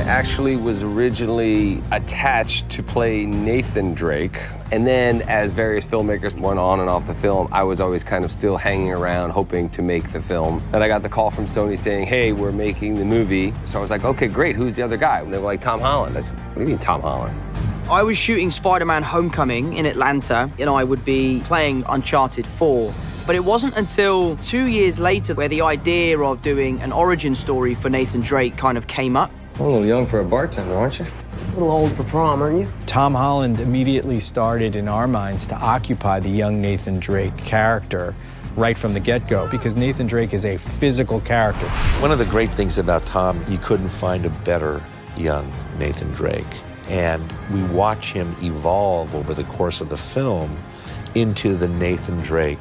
actually was originally attached to play Nathan Drake. And then as various filmmakers went on and off the film, I was always kind of still hanging around hoping to make the film. And I got the call from Sony saying, hey, we're making the movie. So I was like, okay, great, who's the other guy? And they were like, Tom Holland. I said, what do you mean Tom Holland? I was shooting Spider-Man Homecoming in Atlanta, and I would be playing Uncharted 4. But it wasn't until 2 years later where the idea of doing an origin story for Nathan Drake kind of came up. A little young for a bartender, aren't you? A little old for prom, aren't you? Tom Holland immediately started in our minds to occupy the young Nathan Drake character right from the get-go, because Nathan Drake is a physical character. One of the great things about Tom, you couldn't find a better young Nathan Drake. And we watch him evolve over the course of the film into the Nathan Drake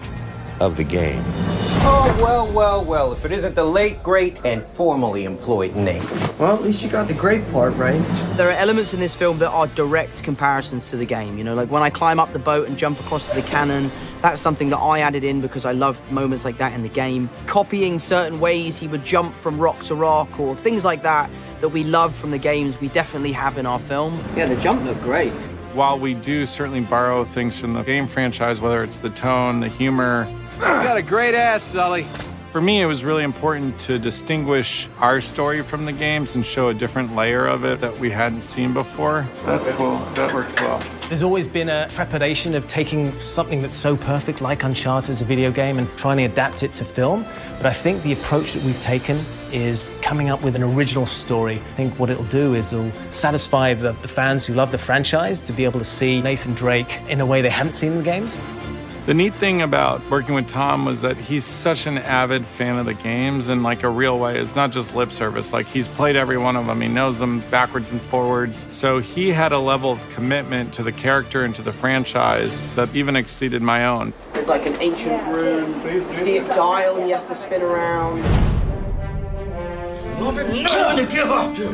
of the game. Oh, well, well, well, if it isn't the late, great, and formerly employed Nate. Well, at least you got the great part right. There are elements in this film that are direct comparisons to the game, you know, like when I climb up the boat and jump across to the cannon, that's something that I added in because I loved moments like that in the game. Copying certain ways he would jump from rock to rock or things like that that we love from the games, we definitely have in our film. Yeah, the jump looked great. While we do certainly borrow things from the game franchise, whether it's the tone, the humor. You got a great ass, Sully. For me, it was really important to distinguish our story from the games and show a different layer of it that we hadn't seen before. That's cool. That works well. There's always been a trepidation of taking something that's so perfect like Uncharted as a video game and trying to adapt it to film. But I think the approach that we've taken is coming up with an original story. I think what it'll do is it'll satisfy the fans who love the franchise to be able to see Nathan Drake in a way they haven't seen in the games. The neat thing about working with Tom was that he's such an avid fan of the games in like a real way. It's not just lip service. Like he's played every one of them. He knows them backwards and forwards. So he had a level of commitment to the character and to the franchise that even exceeded my own. There's like an ancient room, deep dial he has to spin around. Nothing to give up, do you?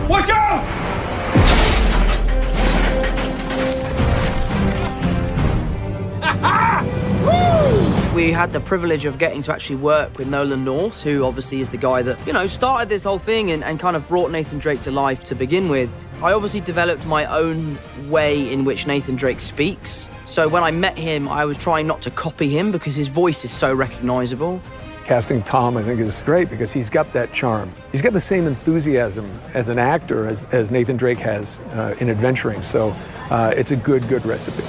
Watch out! We had the privilege of getting to actually work with Nolan North, who obviously is the guy that, you know, started this whole thing and kind of brought Nathan Drake to life to begin with. I obviously developed my own way in which Nathan Drake speaks. So when I met him, I was trying not to copy him because his voice is so recognizable. Casting Tom, I think, is great because he's got that charm. He's got the same enthusiasm as an actor as Nathan Drake has in adventuring. So it's a good recipe.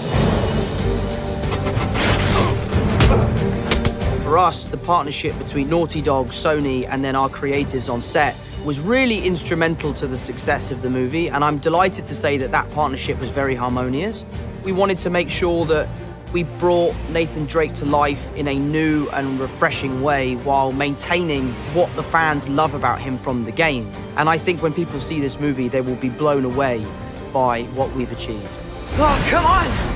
For us, the partnership between Naughty Dog, Sony, and then our creatives on set was really instrumental to the success of the movie, and I'm delighted to say that that partnership was very harmonious. We wanted to make sure that we brought Nathan Drake to life in a new and refreshing way while maintaining what the fans love about him from the game. And I think when people see this movie, they will be blown away by what we've achieved. Oh, come on!